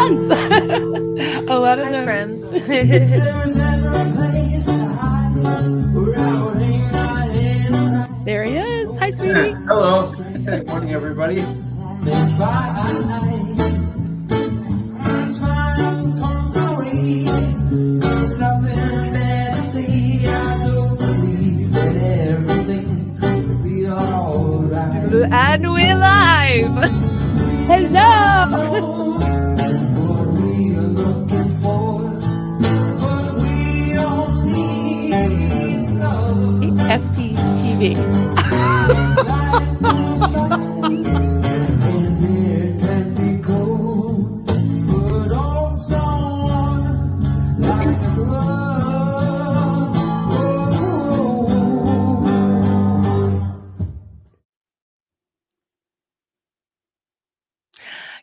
months. A lot of Hi, them. friends. There he is. Hi, sweetie. Hello. Good morning, everybody. And we're live. Hello. SPTV.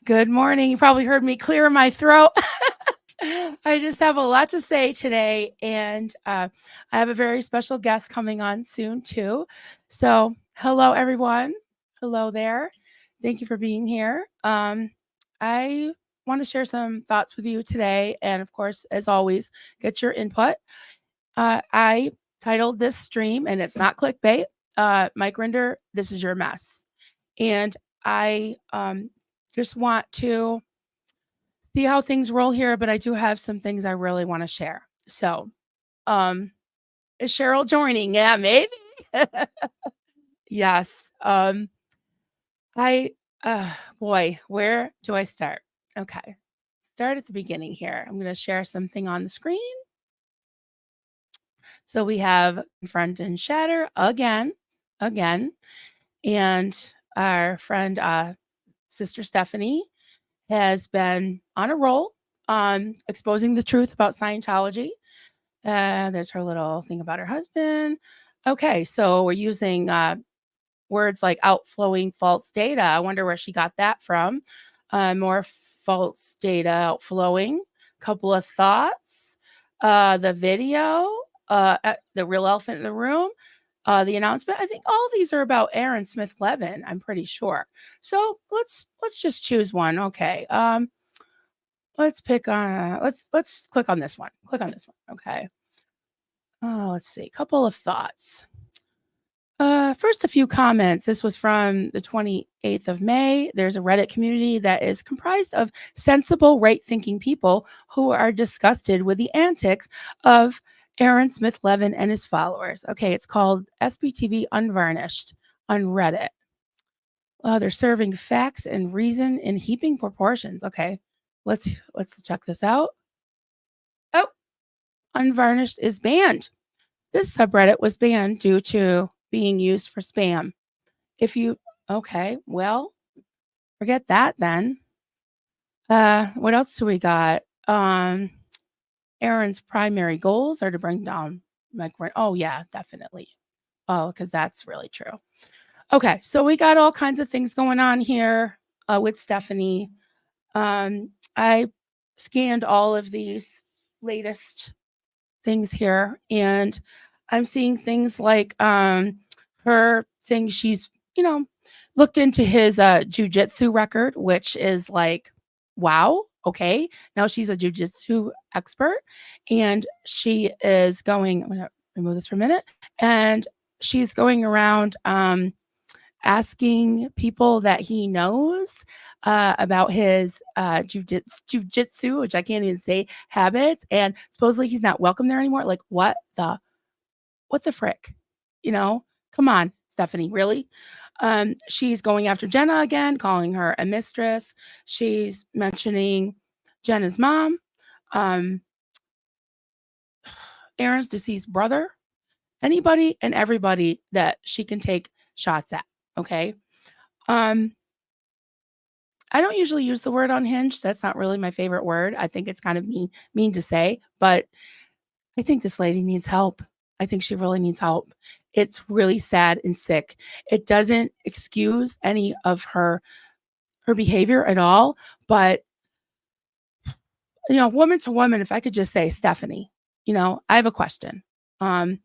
Good morning. You probably heard me clear my throat. I just have a lot to say today, and I have a very special guest coming on soon too. So, hello everyone. Hello there. Thank you for being here. I want to share some thoughts with you today, and of course, as always, get your input. I titled this stream, and it's not clickbait. Mike Rinder, this is your mess, and I just want to see how things roll here, but I do have some things I really want to share. So, is Cheryl joining? Yeah, maybe. Yes. I boy, where do I start? Okay. Start at the beginning here. I'm going to share something on the screen. So we have Confront and Shatter again, and our friend Sister Stephanie has been on a roll on exposing the truth about Scientology. There's her little thing about her husband. Okay, so we're using words like outflowing false data. I wonder where she got that from. More false data outflowing. Couple of thoughts. The video, the real elephant in the room. The announcement. I think all of these are about Aaron Smith Levin. I'm pretty sure. So let's just choose one. Okay. Let's pick on. Let's click on this one. Click on this one. Okay. Oh, let's see. Couple of thoughts. First, a few comments. This was from the 28th of May. There's a Reddit community that is comprised of sensible, right-thinking people who are disgusted with the antics of Aaron Smith Levin and his followers. Okay, it's called SBTV Unvarnished on Reddit. They're serving facts and reason in heaping proportions. Okay, let's check this out. Oh, Unvarnished is banned. This subreddit was banned due to being used for spam. Okay, well, forget that then. What else do we got? Aaron's primary goals are to bring down oh yeah, definitely. Oh, because that's really true. Okay, so we got all kinds of things going on here with Stephanie. I scanned all of these latest things here, and I'm seeing things like her saying she's, looked into his jujitsu record, which is like, wow, okay. Now she's a jujitsu expert, and she is going, I'm going to remove this for a minute, and she's going around asking people that he knows about his jujitsu, which I can't even say, habits, and supposedly he's not welcome there anymore. Like, what the frick? Come on, Stephanie, really? She's going after Jenna again, calling her a mistress. She's mentioning Jenna's mom, Aaron's deceased brother, anybody and everybody that she can take shots at. Okay. I don't usually use the word unhinged. That's not really my favorite word. I think it's kind of mean to say, but I think this lady needs help. I think she really needs help. It's really sad and sick. It doesn't excuse any of her behavior at all, but woman to woman, if I could just say, Stephanie, I have a question. Do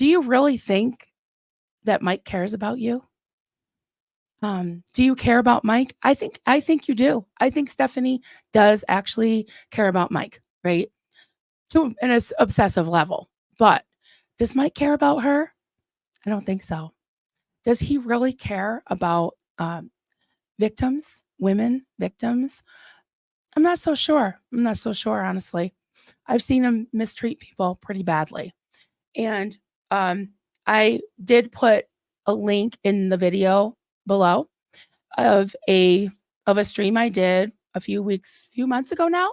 you really think that Mike cares about you? Do you care about Mike? I think you do. I think Stephanie does actually care about Mike, right? To an obsessive level. But does Mike care about her? I don't think so. Does he really care about victims, women victims? I'm not so sure. I'm not so sure, honestly. I've seen him mistreat people pretty badly. And I did put a link in the video below of a stream I did a few months ago now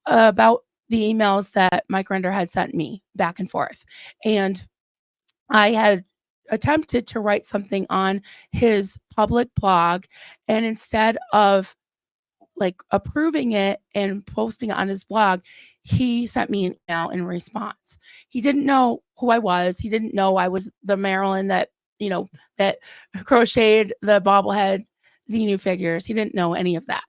about the emails that Mike Rinder had sent me back and forth. And I had attempted to write something on his public blog, and instead of like approving it and posting it on his blog, he sent me an email in response. He didn't know who I was. He didn't know I was the Marilyn that, that crocheted the bobblehead Xenu figures. He didn't know any of that.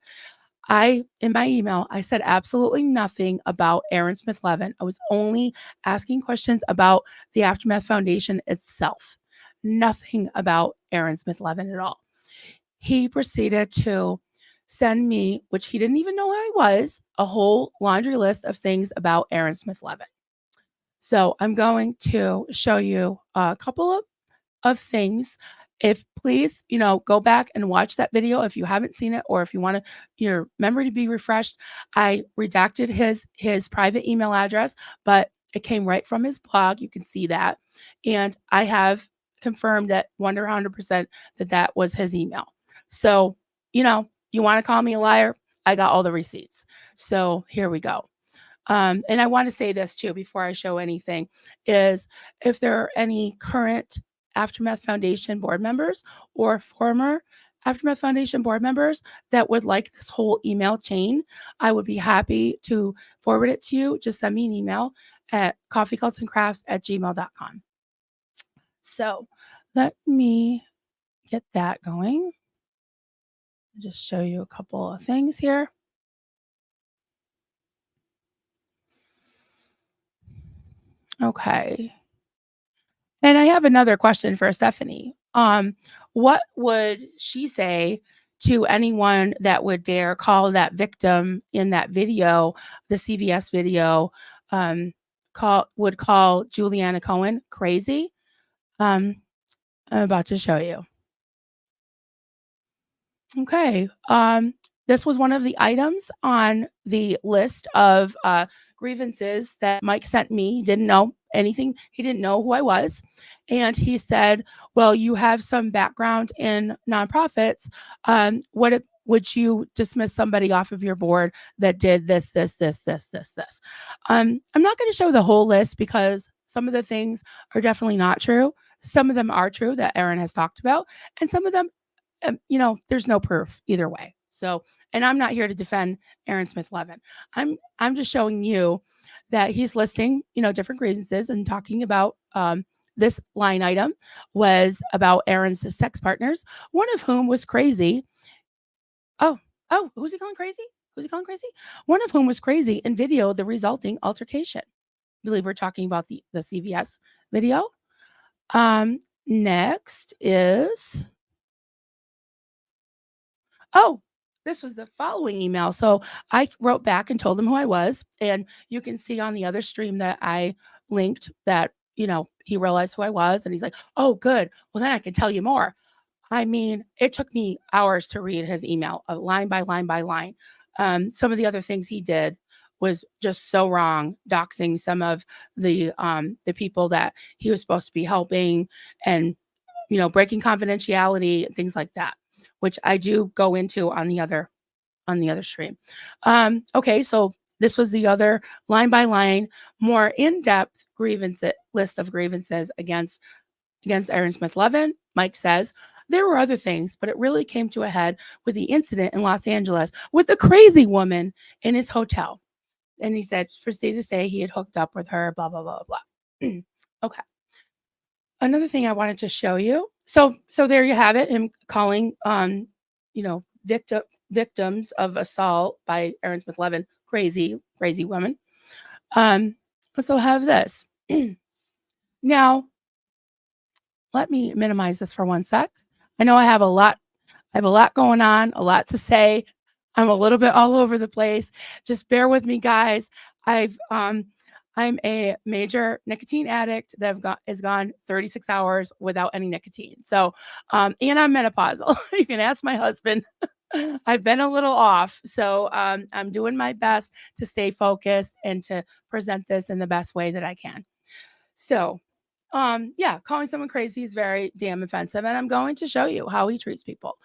In my email, I said absolutely nothing about Aaron Smith Levin. I was only asking questions about the Aftermath Foundation itself, nothing about Aaron Smith Levin at all. He proceeded to send me, which he didn't even know who I was, a whole laundry list of things about Aaron Smith Levin. So I'm going to show you a couple of things. If please, go back and watch that video if you haven't seen it, or if you want your memory to be refreshed. I redacted his private email address, but it came right from his blog. You can see that. And I have confirmed that 100% that was his email. So, you want to call me a liar? I got all the receipts. So here we go. And I want to say this too before I show anything, is if there are any current Aftermath Foundation board members or former Aftermath Foundation board members that would like this whole email chain, I would be happy to forward it to you. Just send me an email at coffeecultsandcrafts@gmail.com. So let me get that going. I'll just show you a couple of things here. Okay. And I have another question for Stephanie. What would she say to anyone that would dare call that victim in that video, the CVS video, would call Juliana Cohen crazy? I'm about to show you. Okay. This was one of the items on the list of grievances that Mike sent me. He didn't know anything. He didn't know who I was. And he said, well, you have some background in nonprofits. Would you dismiss somebody off of your board that did this, this, this, this, this, this? I'm not going to show the whole list because some of the things are definitely not true. Some of them are true that Aaron has talked about, and some of them there's no proof either way. So, and I'm not here to defend Aaron Smith Levin. I'm just showing you that he's listing, different grievances and talking about this line item was about Aaron's sex partners, one of whom was crazy. Oh, who's he calling crazy? Who's he calling crazy? One of whom was crazy and videoed the resulting altercation. I believe we're talking about the CVS video. Next is this was the following email. So I wrote back and told him who I was. And you can see on the other stream that I linked that, he realized who I was. And he's like, oh, good. Well, then I can tell you more. I mean, it took me hours to read his email, line by line by line. Some of the other things he did was just so wrong, doxing some of the people that he was supposed to be helping, and breaking confidentiality and things like that, which I do go into on the other stream. Okay, so this was the other line by line, more in-depth list of grievances against Aaron Smith Levin. Mike says there were other things, but it really came to a head with the incident in Los Angeles with the crazy woman in his hotel. And he proceeded to say he had hooked up with her, blah, blah, blah, blah. Okay. Another thing I wanted to show you. So there you have it. Him calling, victims of assault by Aaron Smith Levin crazy women. Also have this. Now, let me minimize this for one sec. I know I have a lot have a lot going on, a lot to say. I'm a little bit all over the place. Just bear with me, guys. I'm a major nicotine addict that has gone 36 hours without any nicotine. So, and I'm menopausal. You can ask my husband. I've been a little off. So, I'm doing my best to stay focused and to present this in the best way that I can. So, yeah, calling someone crazy is very damn offensive, and I'm going to show you how he treats people.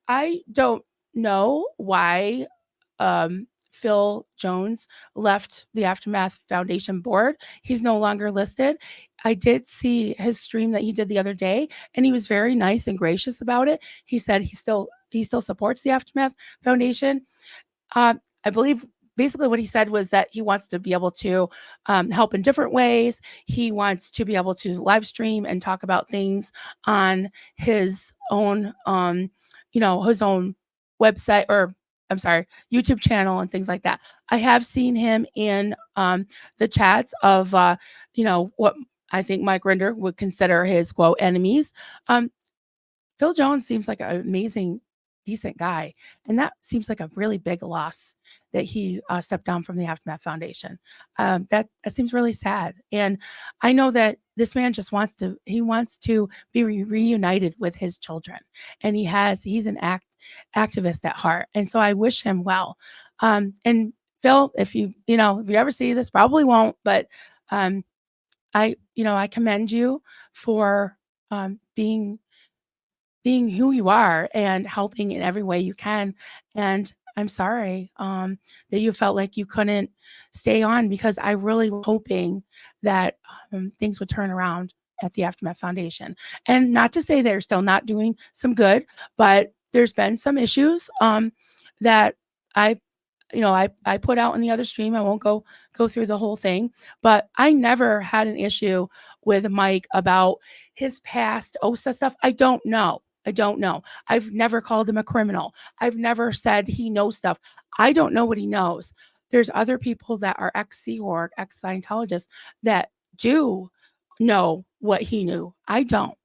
I don't know why Phil Jones left the Aftermath Foundation board. He's no longer listed. I did see his stream that he did the other day, and he was very nice and gracious about it. He said he still supports the Aftermath Foundation. I believe basically what he said was that he wants to be able to help in different ways. He wants to be able to live stream and talk about things on his own, his own website, or I'm sorry, YouTube channel and things like that. I have seen him in the chats of, what I think Mike Rinder would consider his quote enemies. Phil Jones seems like an amazing, decent guy, and that seems like a really big loss that he stepped down from the Aftermath Foundation. That seems really sad, and I know that this man just wants to be reunited with his children, and he's an activist at heart, and so I wish him well. And Phil, if you ever see this, probably won't, but I commend you for being who you are and helping in every way you can. And I'm sorry that you felt like you couldn't stay on, because I really was hoping that things would turn around at the Aftermath Foundation. And not to say they're still not doing some good, but there's been some issues that I I put out in the other stream. I won't go through the whole thing, but I never had an issue with Mike about his past OSA stuff. I don't know. I've never called him a criminal. I've never said he knows stuff. I don't know what he knows. There's other people that are ex-Sea Org, ex-Scientologists that do know what he knew. I don't.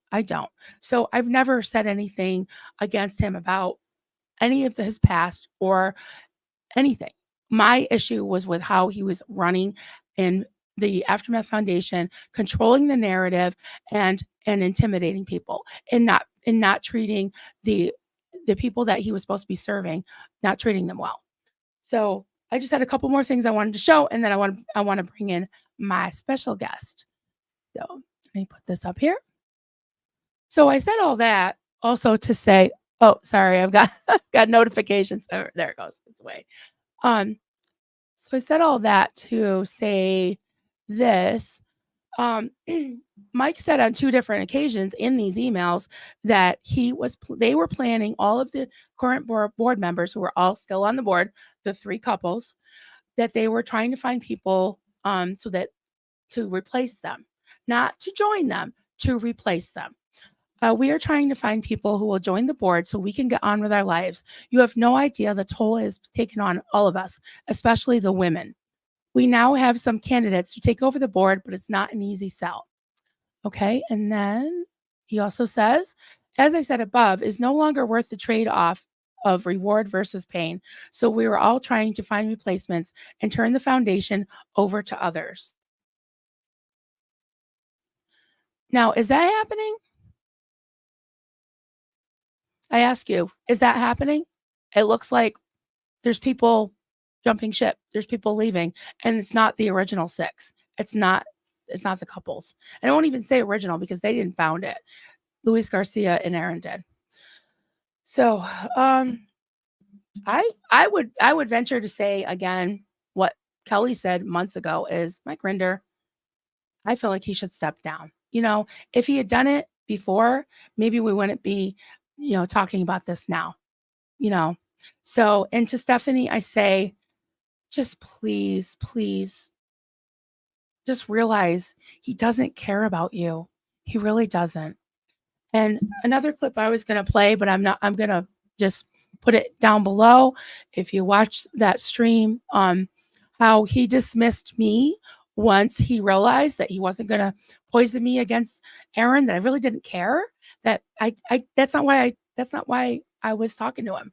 So I've never said anything against him about any of his past or anything. My issue was with how he was running in the Aftermath Foundation, controlling the narrative and intimidating people, and not treating the people that he was supposed to be serving, not treating them well. So I just had a couple more things I wanted to show, and then I want to bring in my special guest. So let me put this up here. So I said all that also to say, oh, sorry, I've got got notifications. Oh, there it goes. It's away. So I said all that to say this. Mike said on 2 different occasions in these emails that they were planning, all of the current board members who were all still on the board, the 3 couples, that they were trying to find people to replace them, not to join them, to replace them. We are trying to find people who will join the board so we can get on with our lives. You have no idea the toll it has taken on all of us, especially the women. We now have some candidates to take over the board, but it's not an easy sell. Okay. And then he also says, as I said above, is no longer worth the trade-off of reward versus pain. So we were all trying to find replacements and turn the foundation over to others. Now, is that happening? I ask you, is that happening? It looks like there's people jumping ship. There's people leaving, and it's not the original 6. It's not the couples. And I won't even say original because they didn't found it. Luis Garcia and Aaron did. So, I would venture to say again what Kelly said months ago is Mike Rinder. I feel like he should step down. If he had done it before, maybe we wouldn't be, talking about this now. So, and to Stephanie, I say, just please, just realize he doesn't care about you. He really doesn't. And another clip I was going to play, but I'm going to just put it down below. If you watch that stream, how he dismissed me once he realized that he wasn't going to poison me against Aaron, that I really didn't care, that that's not why I was talking to him.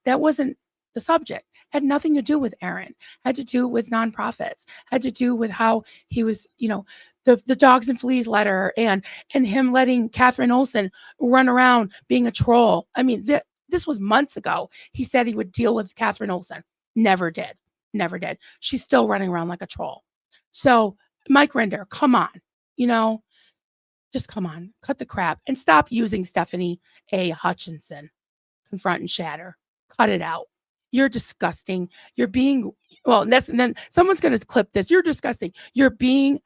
That wasn't the subject. Had nothing to do with Aaron. Had to do with nonprofits. Had to do with how he was, the dogs and fleas letter and him letting Catherine Olsen run around being a troll. I mean, this was months ago. He said he would deal with Catherine Olsen. Never did. Never did. She's still running around like a troll. So Mike Rinder, come on, just come on, cut the crap and stop using Stephanie A. Hutchinson. Confront and shatter. Cut it out. You're disgusting. You're being, and then someone's going to clip this. You're disgusting. You're being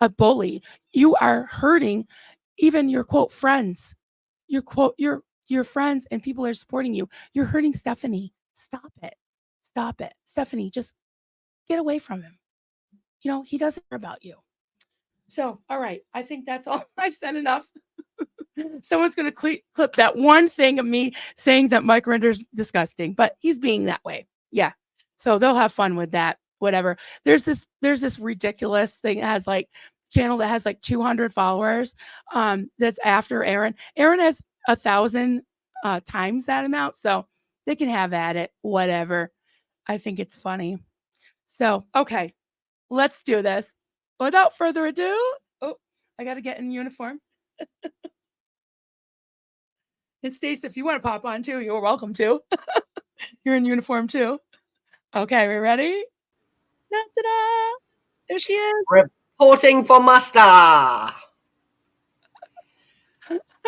a bully. You are hurting even your quote friends. Your quote, your friends and people are supporting you. You're hurting Stephanie. Stop it. Stop it. Stephanie, just get away from him. He doesn't care about you. So, all right. I think that's all. I've said enough. Someone's going to clip that one thing of me saying that Mike Rinder's disgusting, but he's being that way. Yeah. So they'll have fun with that. Whatever. There's this ridiculous thing that has channel that has 200 followers. That's after Aaron. Aaron has 1,000 times that amount. So they can have at it. Whatever. I think it's funny. So, okay. Let's do this. Without further ado, I got to get in uniform. And Stacey, if you want to pop on too, you're welcome to. You're in uniform too. Okay, we ready? Ta-da! There she is. Reporting for muster.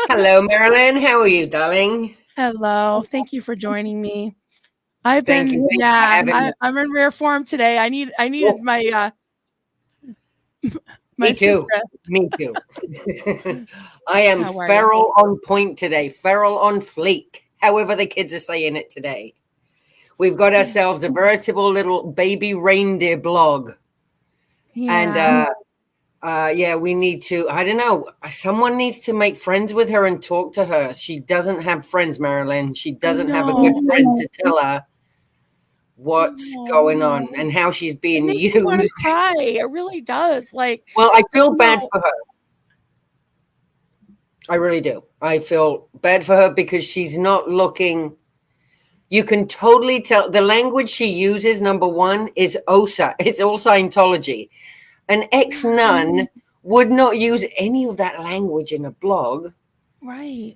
Hello, Marilyn. How are you, darling? Hello. Thank you for joining me. I'm in rare form today. I needed my Me too. Me too. I am feral on point today. Feral on fleek. However the kids are saying it today. We've got ourselves a veritable little baby reindeer blog. Yeah. And we need to, I don't know, someone needs to make friends with her and talk to her. She doesn't have friends, Marilyn. She doesn't have a good friend to tell her what's going on and how she's being used. Me want to cry. It really does. Well, I feel bad for her. I really do. I feel bad for her because she's not looking. You can totally tell the language she uses. Number one is OSA. It's all Scientology. An ex-nun would not use any of that language in a blog. Right.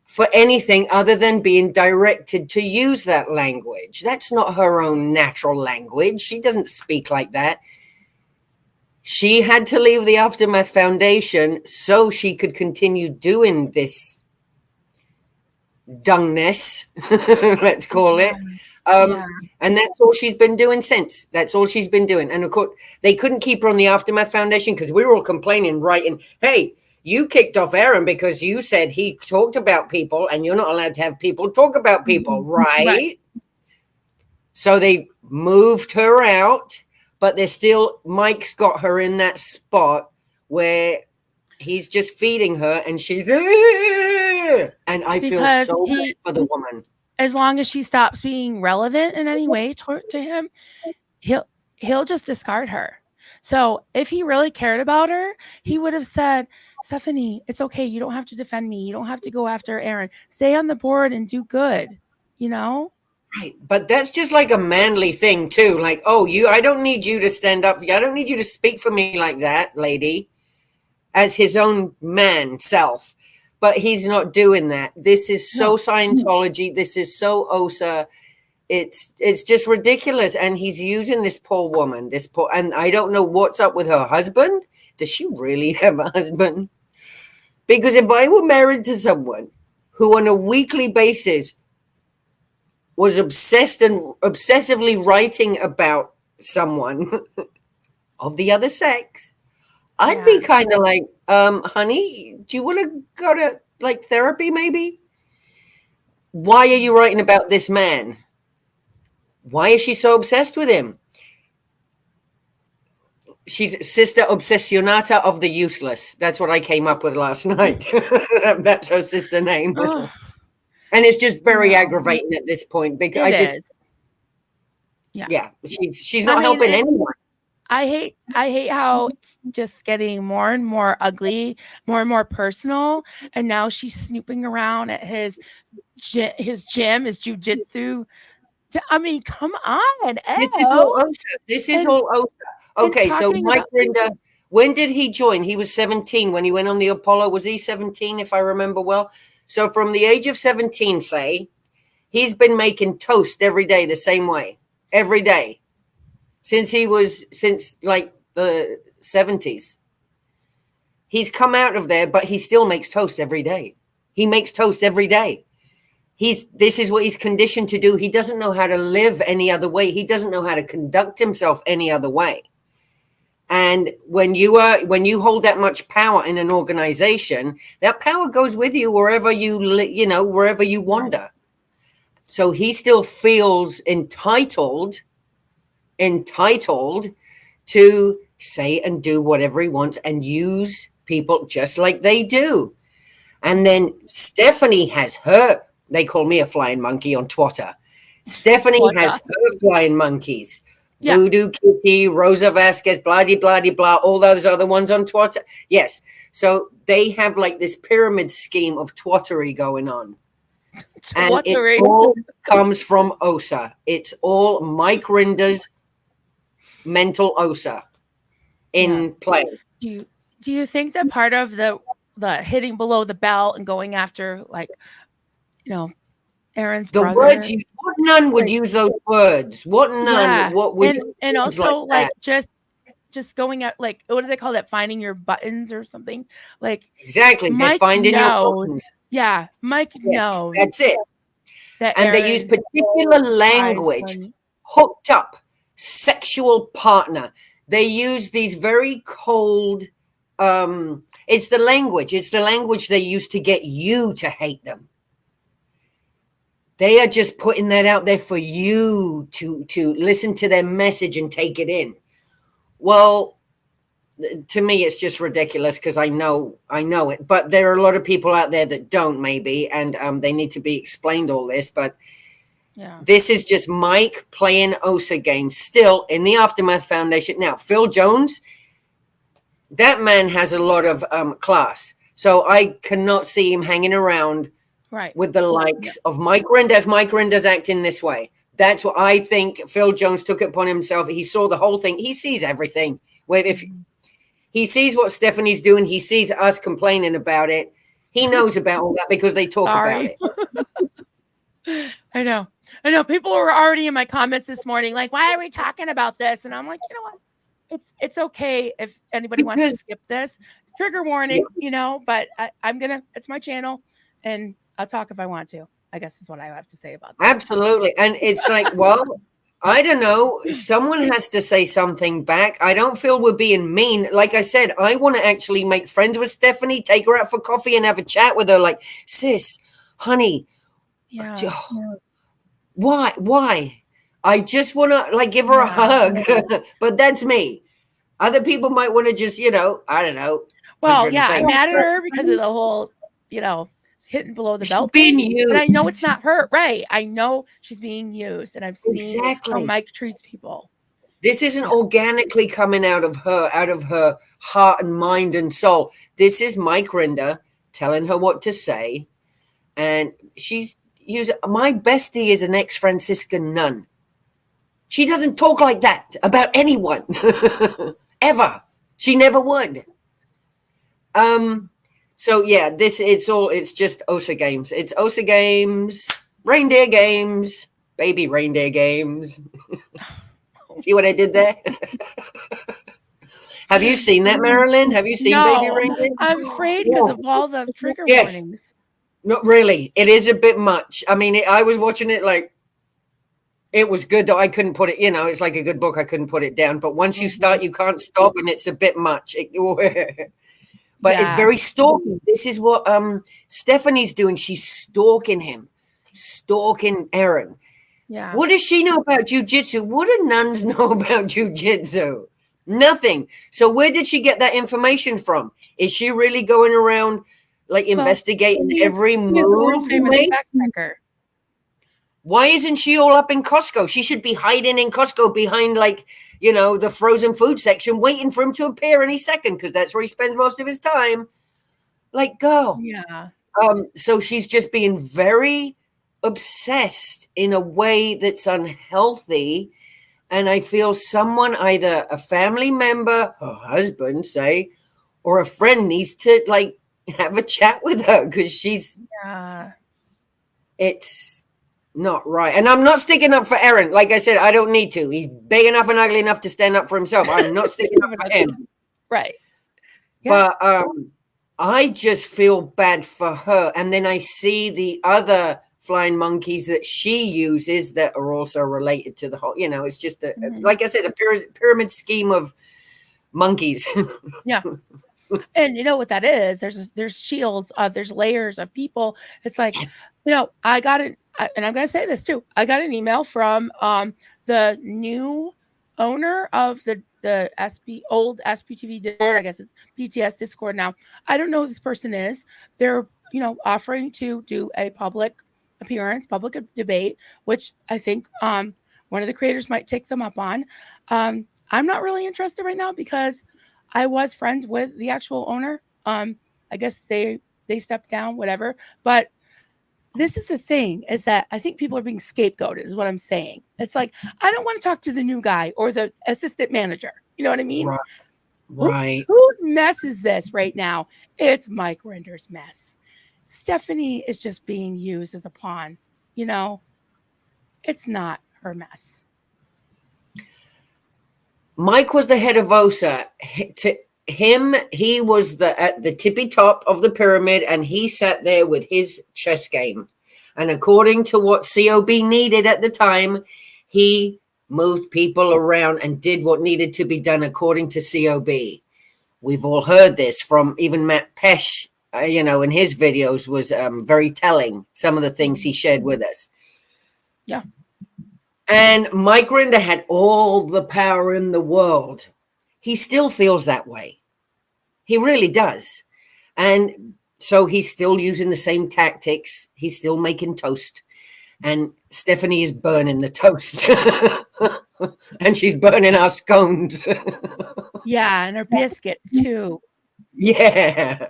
For anything other than being directed to use that language. That's not her own natural language. She doesn't speak like that. She had to leave the Aftermath Foundation so she could continue doing this dungness, let's call it. And that's all she's been doing since. That's all she's been doing. And of course, they couldn't keep her on the Aftermath Foundation because we were all complaining, writing, hey, you kicked off Aaron because you said he talked about people and you're not allowed to have people talk about people, right? So they moved her out, but they're still, Mike's got her in that spot where he's just feeding her and she's, and I feel so bad for the woman. As long as she stops being relevant in any way to him, he'll just discard her. So if he really cared about her, he would have said, Stephanie, it's okay. You don't have to defend me. You don't have to go after Aaron. Stay on the board and do good, Right. But that's just like a manly thing too. Like, I don't need you to stand up. I don't need you to speak for me like that, lady, as his own man self. But he's not doing that. This is so Scientology. This is so OSA. It's just ridiculous. And he's using this poor woman, and I don't know what's up with her husband. Does she really have a husband? Because if I were married to someone who on a weekly basis was obsessed and obsessively writing about someone of the other sex, I'd be kind of like, honey, do you want to go to therapy maybe? Why are you writing about this man? Why is she so obsessed with him? She's Sister Obsessionata of the Useless. That's what I came up with last night. That's her sister name. Oh. And it's just very aggravating at this point because she's not helping anyone. I hate how it's just getting more and more ugly, more and more personal, and now she's snooping around at his gym, his jujitsu. I mean, come on, This is all ew. OSA. This is And all OSA. and Okay, so talking Mike about Rinder, when did he join? He was 17 when he went on the Apollo. Was he 17, if I remember well? So from the age of 17, say, he's been making toast every day the same way, every day, since like the 70s. He's come out of there, but he still makes toast every day. He makes toast every day. This is what he's conditioned to do. He doesn't know how to live any other way. He doesn't know how to conduct himself any other way. And when you hold that much power in an organization, that power goes with you wherever wherever you wander. So he still feels entitled to say and do whatever he wants and use people just like they do. And then Stephanie has her, they call me a flying monkey on Twitter. Stephanie has her flying monkeys. Yeah. Voodoo Kitty, Rosa Vasquez, blah, blah, blah, blah, all those other ones on Twitter. Yes. So they have like this pyramid scheme of twattery going on. And it all comes from OSA. It's all Mike Rinder's mental OSA in play. Do you think that part of the hitting below the belt and going after, like, Aaron's the brother? Words what nun would use those words? What nun? Yeah. What would and also like just going at, like, what do they call that? Finding your buttons or something? Like, exactly. They're finding your buttons. Yeah, Mike knows. That's it. That and they use particular language, hooked up, sexual partner. They use these very cold, it's the language. It's the language they use to get you to hate them. They are just putting that out there for you to listen to their message and take it in. Well, to me, it's just ridiculous because I know it. But there are a lot of people out there that don't, maybe, and they need to be explained all this. But this is just Mike playing OSA games still in the Aftermath Foundation. Now, Phil Jones, that man has a lot of class. So I cannot see him hanging around with the likes of Mike Rinder. If Mike Rinder's acting this way, that's what I think. Phil Jones took it upon himself. He saw the whole thing. He sees everything. If he sees what Stephanie's doing, he sees us complaining about it. He knows about all that because they talk about it. I know. People were already in my comments this morning, like, why are we talking about this? And I'm like, you know what? It's okay if anybody wants to skip this. Trigger warning, but it's my channel, and I'll talk if I want to, I guess is what I have to say about that. Absolutely. And it's like, well, I don't know. Someone has to say something back. I don't feel we're being mean. Like I said, I want to actually make friends with Stephanie, take her out for coffee and have a chat with her. Like, sis, honey, why? I just want to give her a hug. But that's me. Other people might want to just, I don't know. Well, yeah, I'm mad at her because of the whole, hitting below the belt. Being used. But I know it's not her, right? I know she's being used, and I've seen how Mike treats people. This isn't organically coming out of her heart and mind and soul. This is Mike Rinder telling her what to say, and she's using. My bestie is an ex-Franciscan nun. She doesn't talk like that about anyone ever. She never would. So yeah, it's just OSA games. It's OSA games, reindeer games, baby reindeer games. See what I did there? Have you seen that, Marilyn? Have you seen Baby Reindeer? I'm afraid because of all the trigger warnings. Not really. It is a bit much. I mean, I was watching it it was good though. I couldn't put it, it's like a good book. I couldn't put it down. But once you start, you can't stop, and it's a bit much. But it's very stalking. This is what Stephanie's doing. She's stalking him, stalking Aaron. Yeah. What does she know about jujitsu? What do nuns know about jujitsu? Nothing. So where did she get that information from? Is she really going around investigating every move? Why isn't she all up in Costco? She should be hiding in Costco behind, like, the frozen food section, waiting for him to appear any second, because that's where he spends most of his time. Like, go. Yeah. So she's just being very obsessed in a way that's unhealthy. And I feel someone, either a family member, her husband, say, or a friend, needs to, like, have a chat with her, because it's not right. And I'm not sticking up for Aaron. Like I said, I don't need to. He's big enough and ugly enough to stand up for himself. I'm not sticking up for him. Right. Yeah. But I just feel bad for her. And then I see the other flying monkeys that she uses that are also related to the whole, it's just, like I said, a pyramid scheme of monkeys. Yeah. And you know what that is? There's shields, there's layers of people. It's like, I got it, and I'm going to say this too. I got an email from the new owner of the old SPTV Discord. I guess it's PTS Discord now. I don't know who this person is. They're offering to do a public appearance, public debate, which I think one of the creators might take them up on. I'm not really interested right now because I was friends with the actual owner. I guess they stepped down, whatever. But this is the thing, is that I think people are being scapegoated, is what I'm saying. It's like, I don't want to talk to the new guy or the assistant manager. You know what I mean? Right. Whose mess is this right now? It's Mike Rinder's mess. Stephanie is just being used as a pawn. It's not her mess. Mike was the head of OSA. To him, he was at the tippy top of the pyramid, and he sat there with his chess game. And according to what COB needed at the time, he moved people around and did what needed to be done according to COB. We've all heard this from even Matt Pesh, in his videos, was very telling, some of the things he shared with us. Yeah. And Mike Rinder had all the power in the world. He still feels that way. He really does. And so he's still using the same tactics. He's still making toast. And Stephanie is burning the toast. And she's burning our scones. Yeah, and our biscuits too. Yeah.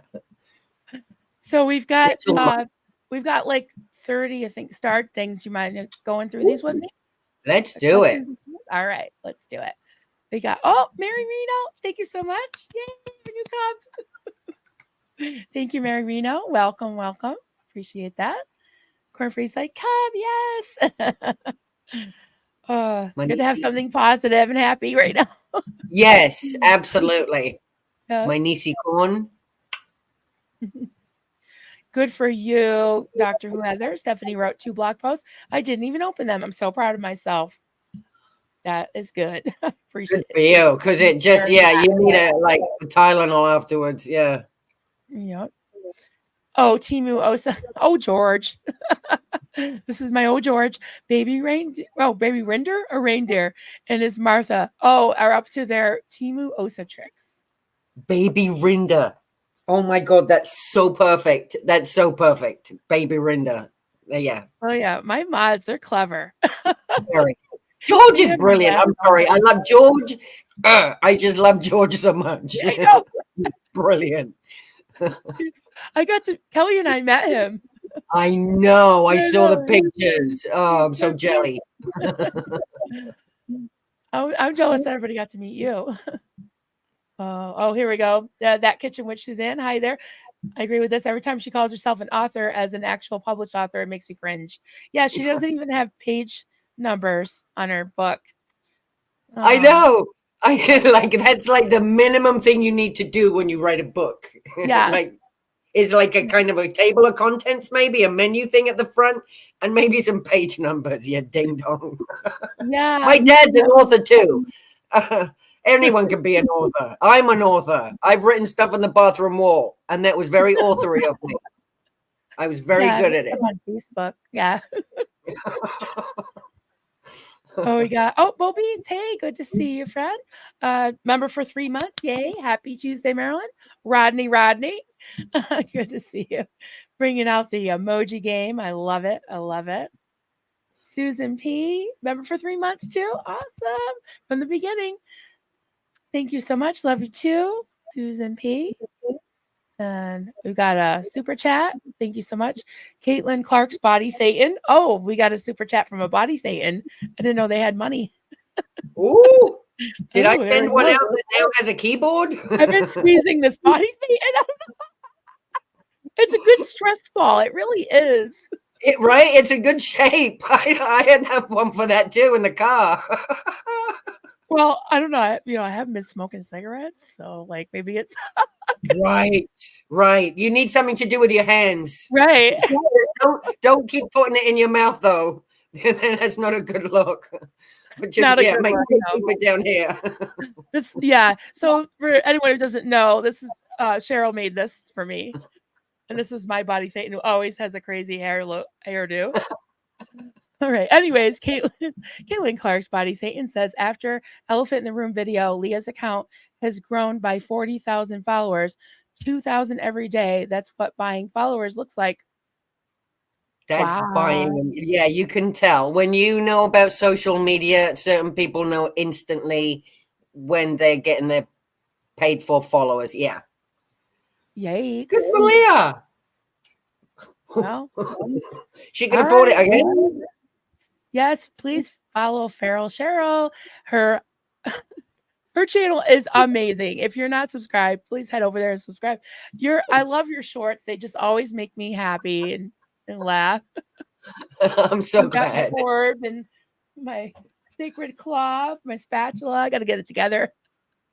So we've got like 30, I think, start things. You mind going through these with me? Let's do it. All right, let's do it. We got, Mary Reno. Thank you so much. Yay, new cub. Thank you, Mary Reno. Welcome. Appreciate that. Cornfree's like, cub, yes. Good to have something positive and happy right now. Yes, absolutely. Yeah. My niecey Corn. Good for you, Dr. Who Heather. Stephanie wrote 2 blog posts. I didn't even open them. I'm so proud of myself. That is good. Appreciate it. For you, because it just, you need a Tylenol afterwards. Yeah. Yep. Oh, Timu Osa. Oh, George. This is my George. Baby Rinder or Reindeer and his Martha. Are up to their Timu Osa tricks. Baby Rinder. Oh my God, that's so perfect. That's so perfect. Baby Rinder. Yeah. Oh yeah, my mods, they're clever. Very. George is brilliant. I'm sorry. I love George. I just love George so much. I know. Brilliant. Kelly and I met him. I know. I saw the pictures. Oh, I'm so jelly. I'm jealous that everybody got to meet you. Here we go. That kitchen witch Suzanne. Hi there. I agree with this. Every time she calls herself an author as an actual published author, it makes me cringe. Yeah, she doesn't even have page numbers on her book. I know. That's like the minimum thing you need to do when you write a book. Yeah. Is like a kind of a table of contents, maybe a menu thing at the front, and maybe some page numbers. Yeah, ding dong. Yeah. My dad's an author too. Anyone can be an author. I'm an author. I've written stuff on the bathroom wall, and that was very authory of me. I was very good at it. On Facebook. Yeah. We got Bo Beans. Hey, good to see you, friend. Member for 3 months. Yay. Happy Tuesday, Maryland. Rodney. Good to see you. Bringing out the emoji game. I love it. Susan P. Member for 3 months too. Awesome. From the beginning. Thank you so much. Love you too, Susan P. And we got a super chat. Thank you so much. Caitlin Clark's Body Thetan. Oh, we got a super chat from a Body Thetan. I didn't know they had money. Ooh. Did I Ooh, there send we one go. out that now has a keyboard? I've been squeezing this Body Thetan. It's a good stress ball. It really is. Right? It's a good shape. I had that one for that too in the car. Well, I don't know. I haven't been smoking cigarettes, so like maybe it's Right. You need something to do with your hands. right. Don't keep putting it in your mouth though. That's not a good look. But just Not a good make look, sure no. you keep it down here. So for anyone who doesn't know, this is Cheryl made this for me, and this is my Body Thetan, who always has a crazy hairdo. All right. Anyways, Caitlin Clark's Body Thetan says after Elephant in the Room video, Leah's account has grown by 40,000 followers, 2,000 every day. That's what buying followers looks like. That's Wow. buying them. Yeah, you can tell. When you know about social media, certain people know instantly when they're getting their paid for followers. Yeah. Yikes. Good for Leah. Well, she can afford it, I guess. Yes, please follow Feral Cheryl. Her channel is amazing. If you're not subscribed, please head over there and subscribe. I love your shorts. They just always make me happy and laugh. I'm so I've got glad. my orb and my sacred cloth, my spatula. I got to get it together.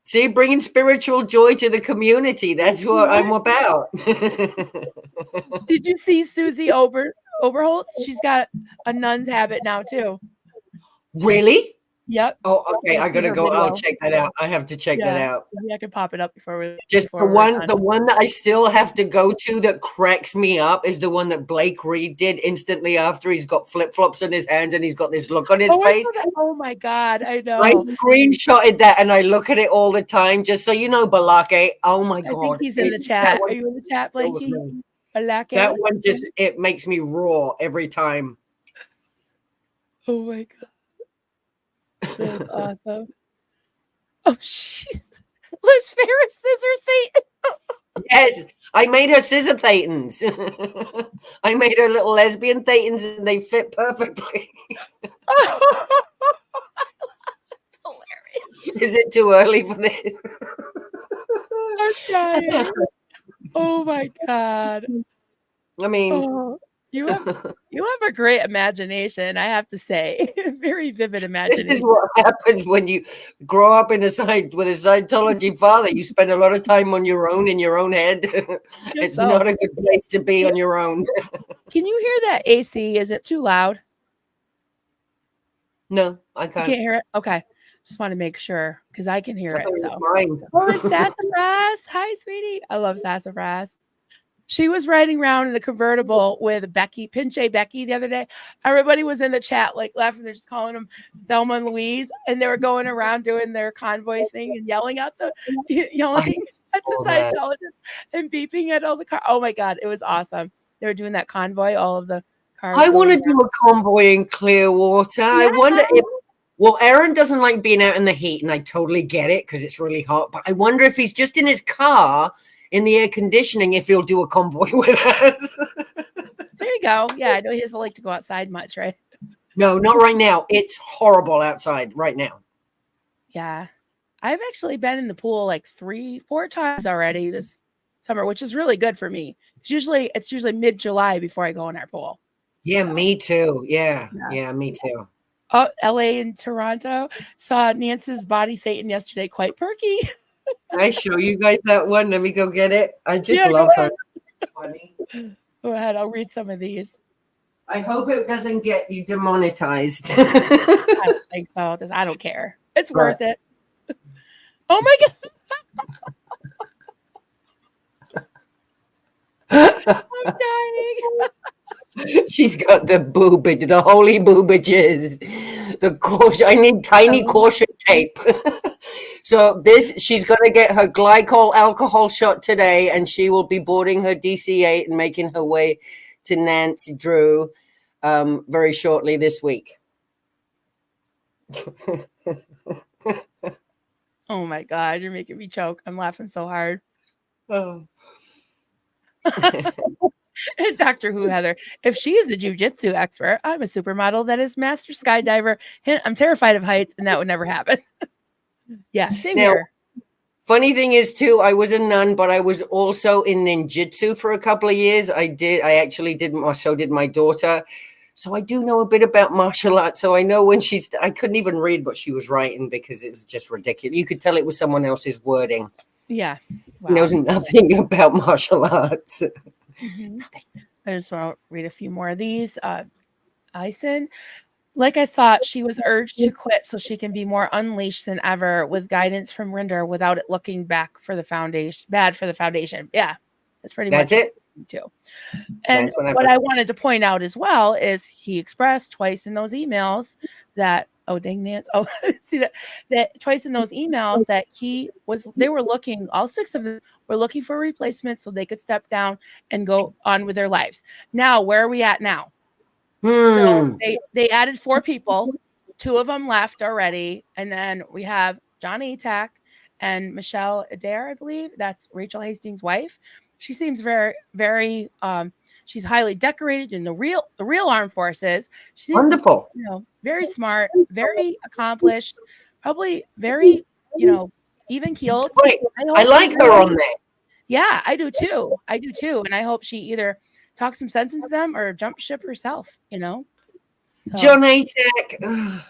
See, bringing spiritual joy to the community. That's what I'm about. Did you see Susie Oberholtz? She's got a nun's habit now too. Really? Yep. Oh, okay. I gotta go. Video. I'll check that out. I have to check that out. Maybe I can pop it up before we. Just the one that I still have to go to that cracks me up is the one that Blake Reed did instantly after he's got flip flops in his hands and he's got this look on his face. Oh my God, I know. I screenshotted that and I look at it all the time, just so you know, Balake. Oh my God. I think he's in the chat. Are you in the chat, Blakey? Balake? That one it makes me roar every time. Oh my God. That was awesome. Oh, jeez. Liz Ferris scissor Satan. Yes, I made her scissor thetans. I made her little lesbian thetans and they fit perfectly. It's hilarious. Is it too early for this? I'm dying. Oh my God. I mean, you have a great imagination, I have to say. Very vivid imagination. This is what happens when you grow up with a Scientology father. You spend a lot of time on your own in your own head. It's not a good place to be on your own. Can you hear that AC? Is it too loud? No, I can't. You can't hear it? Okay. Just want to make sure because I can hear it. So. Fine. Oh, there's Sassafras. Hi, sweetie. I love Sassafras. She was riding around in the convertible with Becky, Pinche Becky, the other day. Everybody was in the chat, like laughing. They're just calling them Thelma and Louise, and they were going around doing their convoy thing and yelling at the Scientologists and beeping at all the cars. Oh my God, it was awesome. They were doing that convoy, all of the cars. I want to do a convoy in Clearwater. Yeah. I wonder if. Well, Aaron doesn't like being out in the heat, and I totally get it because it's really hot. But I wonder if he's just in his car in the air conditioning, if he'll do a convoy with us. There you go. Yeah, I know he doesn't like to go outside much, right? No, not right now. It's horrible outside right now. Yeah. I've actually been in the pool like 3-4 times already this summer, which is really good for me. It's usually mid-July before I go in our pool. Yeah, me too. Yeah, me too. Oh, LA and Toronto. Saw Nance's Body Thetan yesterday. Quite perky. I show you guys that one. Let me go get it. I just love her. Funny. Go ahead. I'll read some of these. I hope it doesn't get you demonetized. I don't think so. I don't care. It's worth it. Oh my God. I'm dying. She's got the boobage, the holy boobages. The caution. I need tiny caution tape. So she's going to get her glycol alcohol shot today, and she will be boarding her DC-8 and making her way to Nancy Drew. very shortly this week. Oh my God, you're making me choke. I'm laughing so hard. Oh. Doctor Who, Heather. If she is a jujitsu expert, I'm a supermodel that is master skydiver. Hint, I'm terrified of heights, and that would never happen. Yeah, same Now, here. funny thing is, too, I was a nun, but I was also in ninjutsu for a couple of years. I actually did, so did my daughter. So I do know a bit about martial arts. So I know when I couldn't even read what she was writing because it was just ridiculous. You could tell it was someone else's wording. Yeah. Wow. He knows nothing about martial arts. Mm-hmm. I just want to read a few more of these. Ison, like I thought, she was urged to quit so she can be more unleashed than ever with guidance from Rinder without it looking bad for the foundation. Yeah, that's pretty much it. Too. And what I wanted to point out as well is he expressed twice in those emails that see that twice in those emails that they were looking, all 6 of them were looking for replacements so they could step down and go on with their lives. Now, where are we at now? So they added 4 people, 2 of them left already, and then we have John Atack and Michelle Adair, I believe. That's Rachel Hastings' wife. She seems very, very she's highly decorated in the real armed forces. She seems wonderful, very smart, very accomplished, probably very, even keeled. Right. I like her on that. Yeah, I do too. And I hope she either talk some sense into them or jump ship herself, So. John Atack.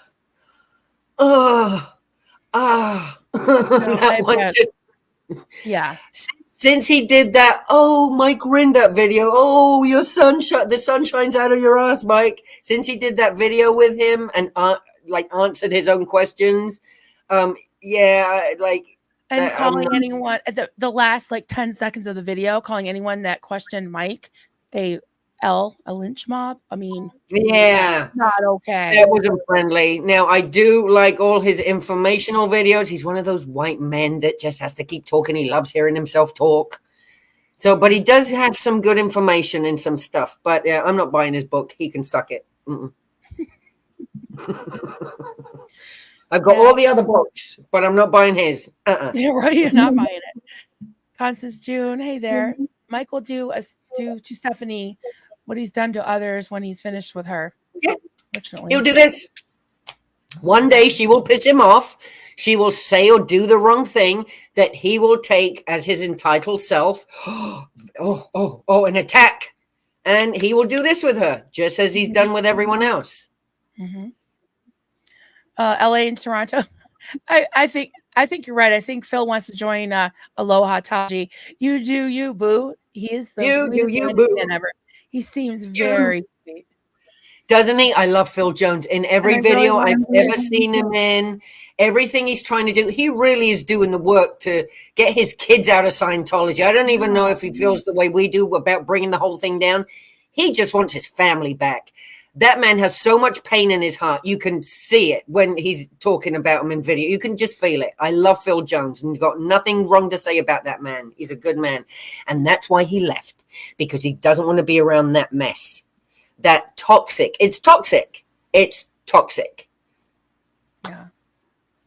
That one. Yeah. Since he did that, Mike Rinder video. The sun shines out of your ass, Mike. Since he did that video with him and answered his own questions, and calling anyone at the last 10 seconds of the video, calling anyone that questioned Mike a lynch mob. I mean, yeah, not okay. That wasn't friendly. Now, I do like all his informational videos. He's one of those white men that just has to keep talking. He loves hearing himself talk. So, but he does have some good information and some stuff. But yeah, I'm not buying his book. He can suck it. I've got all the other books, but I'm not buying his. Yeah, right, you're not buying it. Constance June, hey there. Mike will do to Stephanie what he's done to others when he's finished with her. Yeah, fortunately. He'll do this. One day she will piss him off. She will say or do the wrong thing that he will take as his entitled self. An attack. And he will do this with her, just as he's done with everyone else. Mm-hmm. LA and Toronto. I think you're right. I think Phil wants to join Aloha Taji. You do you, boo. He is the sweetest man ever. He seems very sweet. Doesn't he? I love Phil Jones. In every video I've ever seen him in, everything he's trying to do, he really is doing the work to get his kids out of Scientology. I don't even know if he feels the way we do about bringing the whole thing down. He just wants his family back. That man has so much pain in his heart. You can see it when he's talking about him in video. You can just feel it. I love Phil Jones, and you've got nothing wrong to say about that man. He's a good man. And that's why he left, because he doesn't want to be around that mess. That toxic. It's toxic. It's toxic. Yeah.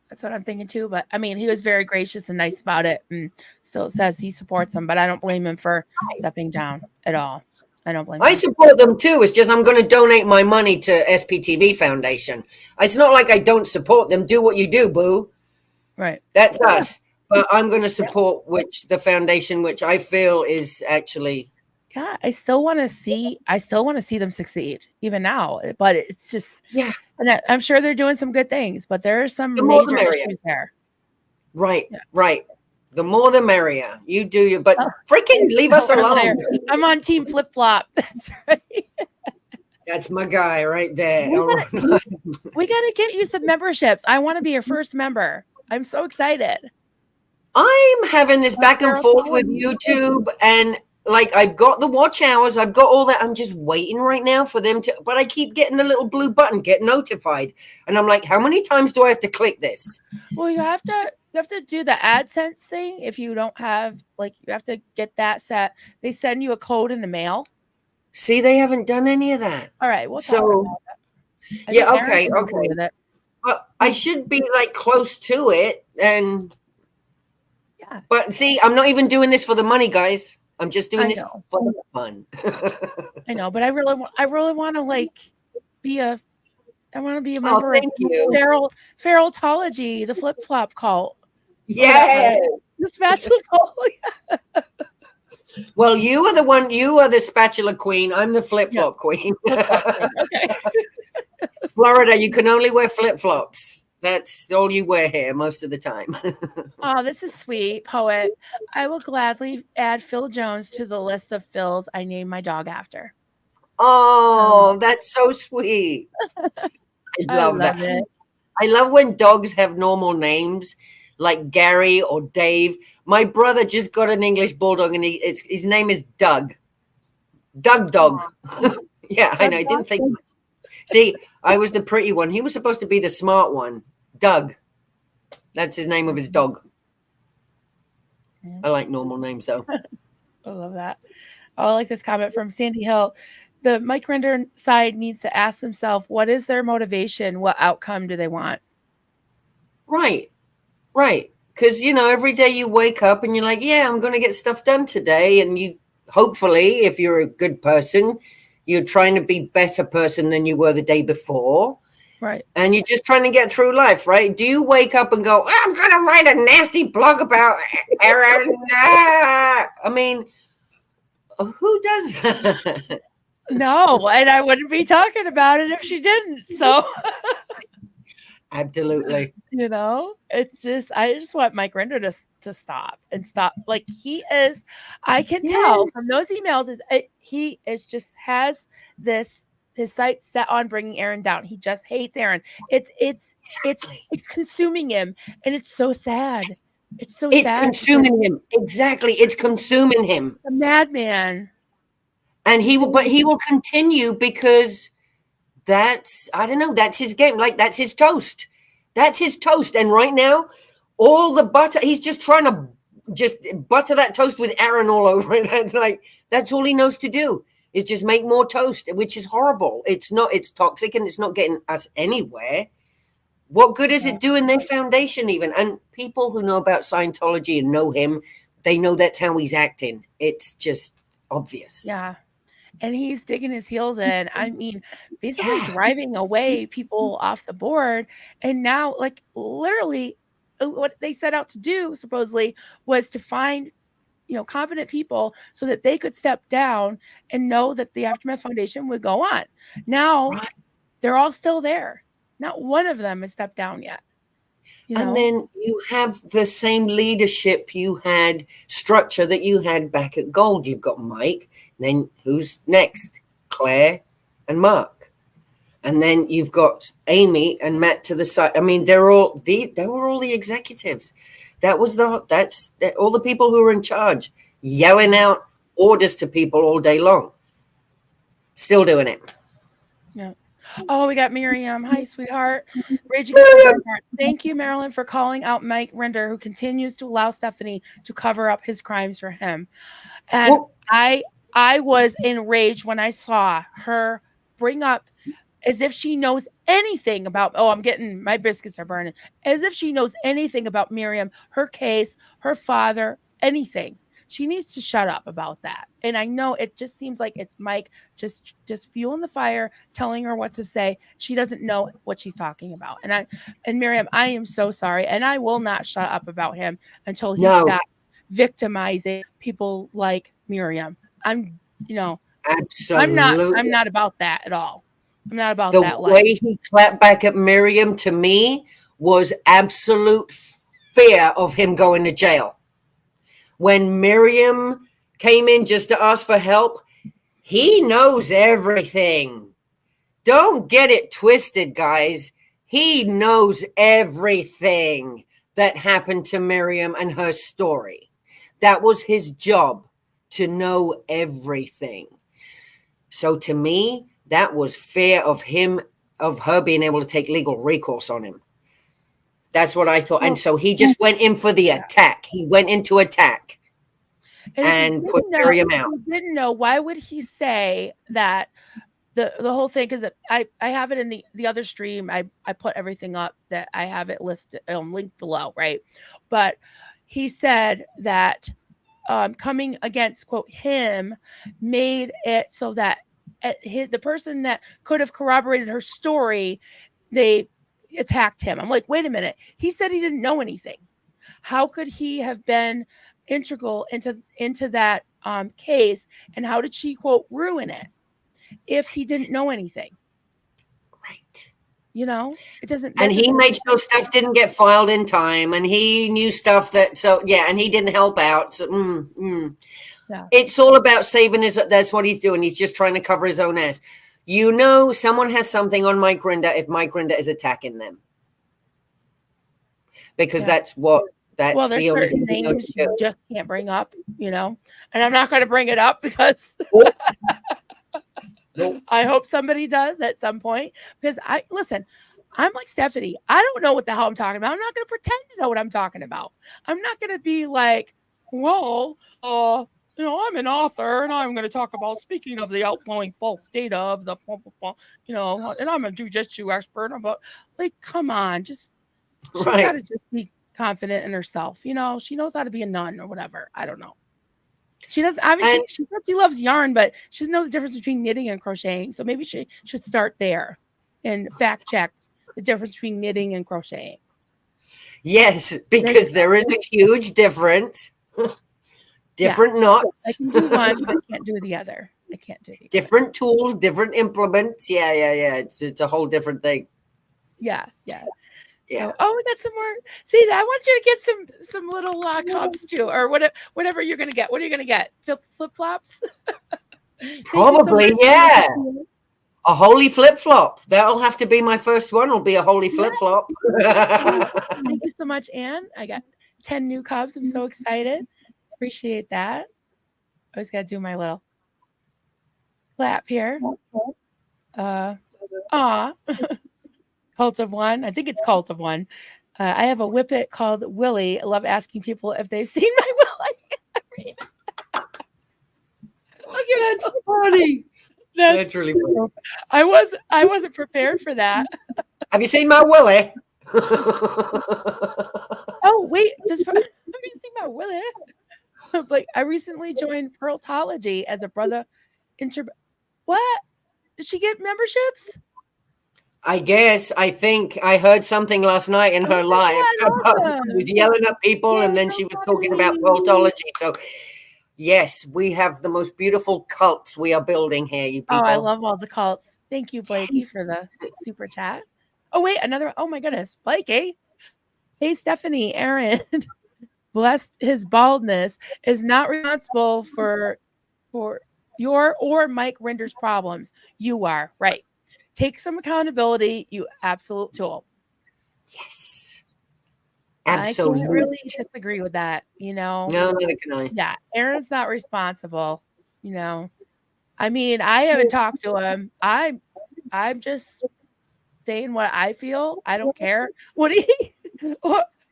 That's what I'm thinking too. But I mean, he was very gracious and nice about it, and still says he supports them, but I don't blame him for stepping down at all. I don't blame him. I support them too. It's just I'm going to donate my money to SPTV Foundation. It's not like I don't support them. Do what you do, boo. Right. That's us. But I'm going to support the foundation, which I feel is actually. Yeah, I still want to see them succeed even now. But it's just, and I'm sure they're doing some good things, but there are some major issues there. Right. Yeah. Right. The more the merrier. You do your, but freaking leave us alone. I'm on Team Flip Flop. That's right. That's my guy right there. We gotta get you some memberships. I want to be your first member. I'm so excited. I'm having this back and forth with YouTube, and I've got the watch hours, I've got all that. I'm just waiting right now for them to, but I keep getting the little blue button, get notified. And I'm like, how many times do I have to click this? Well, you have to do the AdSense thing. If you don't have, you have to get that set. They send you a code in the mail. See, they haven't done any of that. All right, we'll talk So, about it. I yeah, think Aaron's okay, gonna okay. agree with it. Well, I should be like close to it. Yeah, But see, I'm not even doing this for the money, guys. I'm just doing I this know. for the fun. I know, but I really want to like be a. I want to be a Oh, member of thank you. Feraltology, the flip flop cult, or whatever. Yeah. The spatula cult. Well, you are the one. You are the spatula queen. I'm the flip Yeah, flop queen. flip flop thing. Okay. Florida, you can only wear flip flops. That's all you wear here most of the time. Oh, this is sweet, poet. I will gladly add Phil Jones to the list of Phils I named my dog after. Oh, that's so sweet. I I love that. love it. I love when dogs have normal names like Gary or Dave. My brother just got an English bulldog and his name is Doug. Doug Dog. Yeah, I know. I didn't think much. See, I was the pretty one. He was supposed to be the smart one. Doug. That's his name of his dog. I like normal names though. I love that. Oh, I like this comment from Sandy Hill. The Mike Rinder side needs to ask themselves, what is their motivation? What outcome do they want? Right. Right. Because, every day you wake up and you're like, yeah, I'm going to get stuff done today. And you, hopefully, if you're a good person, you're trying to be a better person than you were the day before. Right. And you're just trying to get through life, right? Do you wake up and go, I'm going to write a nasty blog about Aaron? I mean, who does that? No, and I wouldn't be talking about it if she didn't. So, Absolutely. it's just, I just want Mike Rinder to stop and stop. Like he is, I can tell from those emails he is just has his sights set on bringing Aaron down. He just hates Aaron. It's consuming him, and it's so sad. It's so sad. It's consuming him. Exactly. It's consuming him. A madman. And he will continue because that's his game. Like that's his toast. That's his toast. And right now, all the butter, he's just trying to just butter that toast with Aaron all over it. It's like, that's all he knows to do is just make more toast, which is horrible. It's toxic and it's not getting us anywhere. What good is it doing their foundation even? And people who know about Scientology and know him, they know that's how he's acting. It's just obvious. Yeah. And he's digging his heels in. I mean, basically driving away people off the board. And now, like, literally, what they set out to do, supposedly, was to find, competent people so that they could step down and know that the Aftermath Foundation would go on. Now, they're all still there. Not one of them has stepped down yet. And then you have the same leadership structure that you had back at Gold. You've got Mike. Then who's next? Claire and Mark. And then you've got Amy and Matt to the side. I mean, they were all the executives. That's all the people who were in charge, yelling out orders to people all day long. Still doing it. Yeah. Oh, we got Miriam. Hi, sweetheart. Raging. Thank you, Marilyn, for calling out Mike Rinder, who continues to allow Stephanie to cover up his crimes for him. And I was enraged when I saw her bring up as if she knows anything about, my biscuits are burning, as if she knows anything about Miriam, her case, her father, anything. She needs to shut up about that. And I know it just seems like it's Mike just fueling the fire, telling her what to say. She doesn't know what she's talking about. And Miriam, I am so sorry. And I will not shut up about him until he stops victimizing people like Miriam. Absolutely. I'm not about that at all. I'm not about that. The way he clapped back at Miriam to me was absolute fear of him going to jail. When Miriam came in just to ask for help, he knows everything. Don't get it twisted, guys. He knows everything that happened to Miriam and her story. That was his job, to know everything. So to me, that was fear of her being able to take legal recourse on him. That's what I thought. And so he just went in for the attack. He went into attack. and bury him out. If he didn't know, why would he say that? The whole thing, because I have it in the other stream. I put everything up that I have it listed, linked below, right? But he said that coming against, quote, him made it so that the person that could have corroborated her story, they attacked him. I'm like, wait a minute. He said he didn't know anything. How could he have been integral into that case? And how did she, quote, ruin it if he didn't know anything? Right. You know, it doesn't. And he made sure stuff didn't get filed in time, and he knew stuff that, so yeah, and he didn't help out. So, Yeah. It's all about saving his, that's what he's doing. He's just trying to cover his own ass. You know, someone has something on Mike Rinder if Mike Rinder is attacking them. Because that's the only thing names you just can't bring up, you know, and I'm not going to bring it up because I hope somebody does at some point, because I'm like Stephanie. I don't know what the hell I'm talking about. I'm not going to pretend to know what I'm talking about. I'm not going to be like, well, you know, I'm an author and I'm going to talk about speaking of the outflowing false data of the, you know, and I'm a jujitsu expert. But like, come on, she's got to just be confident in herself. You know, she knows how to be a nun or whatever. I don't know. She doesn't, obviously, she loves yarn, but she doesn't know the difference between knitting and crocheting. So maybe she should start there and fact check the difference between knitting and crocheting. Yes, because there is a huge difference. Different knots. I can do one, but I can't do the other. I can't do the different tools, different implements. Yeah. It's a whole different thing. Yeah. So, we got some more. See, I want you to get some little cups too, or whatever you're gonna get. What are you gonna get? Flip flops? Probably, yeah. A holy flip flop. That'll have to be my first one. Will be a holy flip flop. Thank you so much, Anne. I got 10 new cups. I'm so excited. Appreciate that. I always gotta do my little clap here. Cult of One. I think it's Cult of One. I have a whippet called Willie. I love asking people if they've seen my Willie. That's funny. That's really funny. I wasn't prepared for that. Have you seen my Willie? Oh wait, have you seen my Willie? Like, I recently joined Pearltology as a brother. What? Did she get memberships? I guess. I think I heard something last night in her live. Awesome. She was yelling at people, and then she was talking about Pearltology. So, yes, we have the most beautiful cults we are building here, you people. Oh, I love all the cults. Thank you, Blakey, for the super chat. Oh, wait, another. Oh, my goodness. Blakey. Hey, Stephanie, Aaron. Blessed his baldness is not responsible for your or Mike Rinder's problems. You are, right. Take some accountability, you absolute tool. Yes. Absolutely. I can't really disagree with that, you know. No, neither can I. Yeah, Aaron's not responsible, you know. I mean, I haven't talked to him. I'm just saying what I feel. I don't care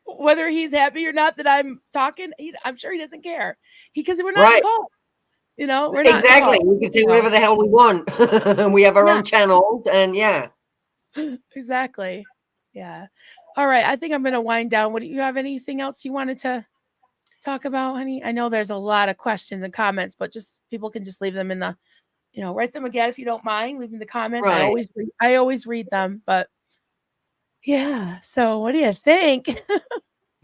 whether he's happy or not that I'm talking. I'm sure he doesn't care. Because we're not in a cult. You know, we're not exactly. We can say whatever the hell we want. We have our own channels, and exactly. Yeah. All right. I think I'm going to wind down. What do you have? Anything else you wanted to talk about, honey? I know there's a lot of questions and comments, but just people can just leave them in the, write them again if you don't mind. Leave in the comments. Right. I always read them, but yeah. So what do you think?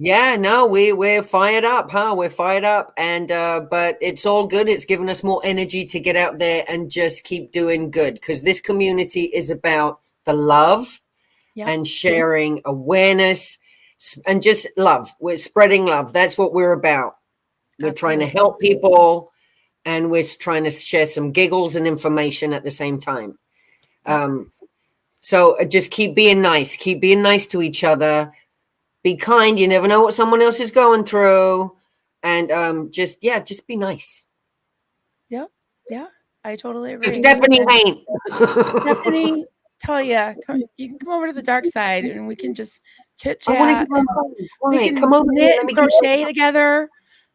Yeah, no, we're fired up, huh? We're fired up, and but it's all good. It's given us more energy to get out there and just keep doing good, because this community is about the love and sharing awareness and just love. We're spreading love. That's what we're about. We're trying to help people, and we're trying to share some giggles and information at the same time. So just keep being nice. Keep being nice to each other. Be kind. You never know what someone else is going through. And just be nice. Yeah. I totally agree. Stephanie ain't. Stephanie, tell you can come over to the dark side and we can just chit chat. We can come over knit and crochet together.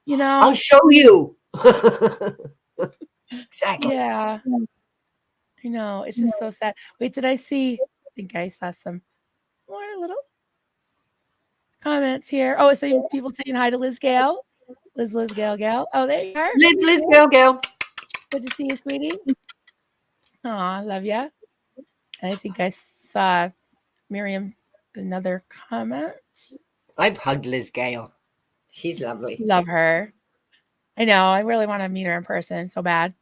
You know? I'll show you. Exactly. Yeah. I know. It's just so sad. Wait, did I see? I think I saw some more little comments here. Oh, it's saying people saying hi to Liz Gale. Liz Gale. Oh, there you are. Liz, girl. Good to see you, sweetie. Aw, love ya. I think I saw Miriam, another comment. I've hugged Liz Gale. She's lovely. Love her. I know. I really want to meet her in person so bad.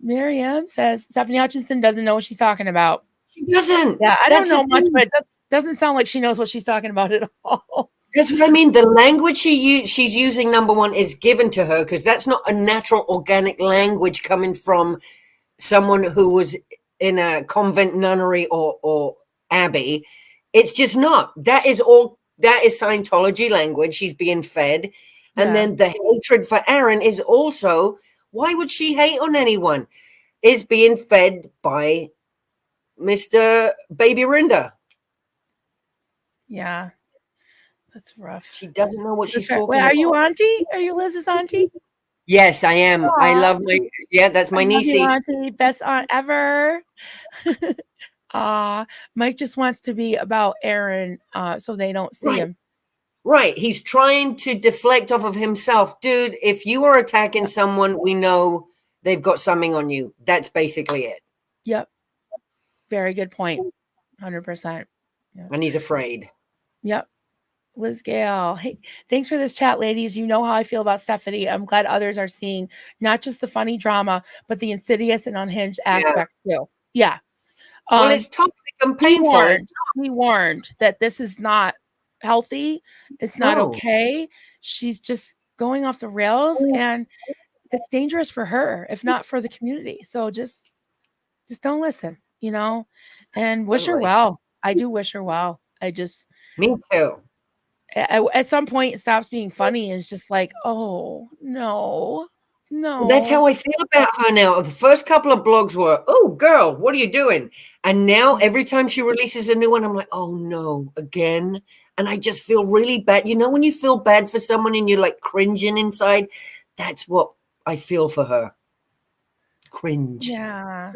Miriam says Stephanie Hutchinson doesn't know what she's talking about. She doesn't. Yeah, I don't know much, but it doesn't sound like she knows what she's talking about at all. That's what I mean. The language she's using, number one, is given to her because that's not a natural, organic language coming from someone who was in a convent, nunnery, or abbey. It's just not. That is Scientology language she's being fed. And then the hatred for Aaron is also, why would she hate on anyone? Is being fed by Mr. Baby Rinder. Yeah. That's rough. She doesn't know what she's talking Wait, about. are you auntie? Are you Liz's auntie? Yes, I am. Aww. I love that's my niecey. Auntie, best aunt ever. Mike just wants to be about Aaron so they don't see him. Right. He's trying to deflect off of himself. Dude, if you are attacking someone, we know they've got something on you. That's basically it. Yep. Very good point. 100%. Yep. And he's afraid. Yep. Liz Gale. Hey, thanks for this chat, ladies. You know how I feel about Stephanie. I'm glad others are seeing not just the funny drama, but the insidious and unhinged aspect too. Yeah. Well, it's toxic and painful. We warned that this is not healthy. It's not okay. She's just going off the rails, and it's dangerous for her, if not for the community. So just don't listen, and wish her well. I do wish her well. Me too. At some point it stops being funny and it's just like, oh no. That's how I feel about her now. The first couple of blogs were, oh girl, what are you doing? And now every time she releases a new one, I'm like, oh no, again. And I just feel really bad. When you feel bad for someone and you're like cringing inside, that's what I feel for her. Cringe. Yeah.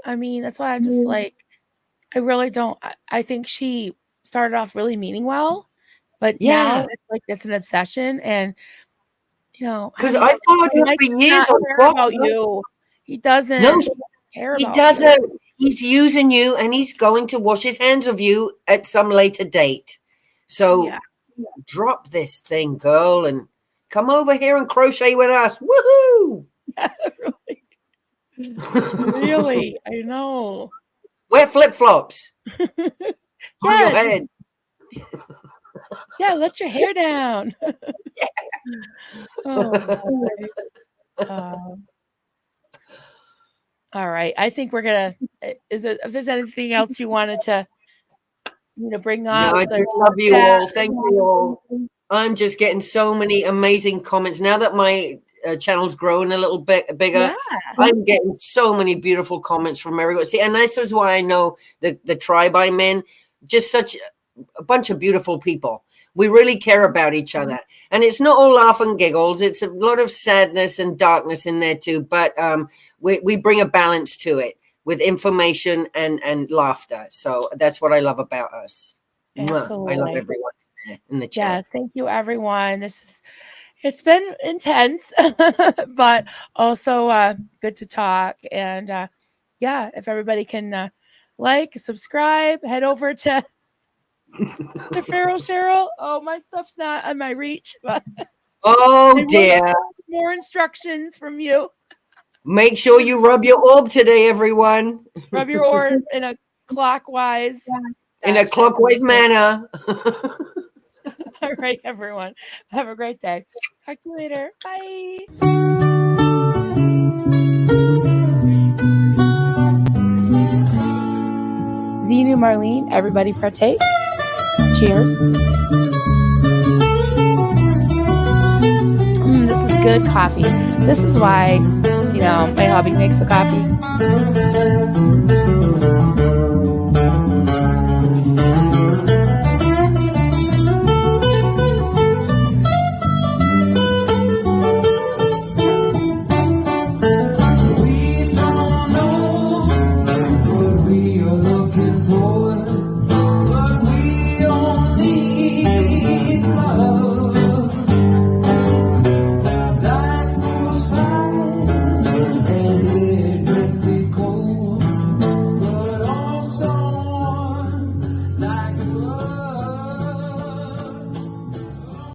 I mean, that's why I just I really don't. I think she started off really meaning well, but now it's like it's an obsession, and because I followed him for years about you. He doesn't care about you. He doesn't. He's using you, and he's going to wash his hands of you at some later date. So drop this thing, girl, and come over here and crochet with us. Woohoo! Yeah, really, I know. Wear flip-flops. On your head. Yeah, let your hair down. All right. I think we're gonna. If there's anything else you wanted to, bring up? No, I just love you all. Thank you all. I'm just getting so many amazing comments now that my channel's growing a little bit bigger. I'm getting so many beautiful comments from everyone. See, and this is why I know the tribe I'm in. Just such a bunch of beautiful people. We really care about each other, and it's not all laugh and giggles. It's a lot of sadness and darkness in there too. But we bring a balance to it with information and laughter. So that's what I love about us. Absolutely. I love everyone in the chat. Yeah, thank you, everyone. It's been intense, but also good to talk. And if everybody can subscribe, head over to Pharaoh Cheryl. Oh, my stuff's not on my reach, but dear. More instructions from you. Make sure you rub your orb today, everyone. Rub your orb in a clockwise manner. All right, everyone. Have a great day. Talk to you later. Bye. Zenu, Marlene, everybody partake. Cheers. This is good coffee. This is why, my hubby makes the coffee. you are.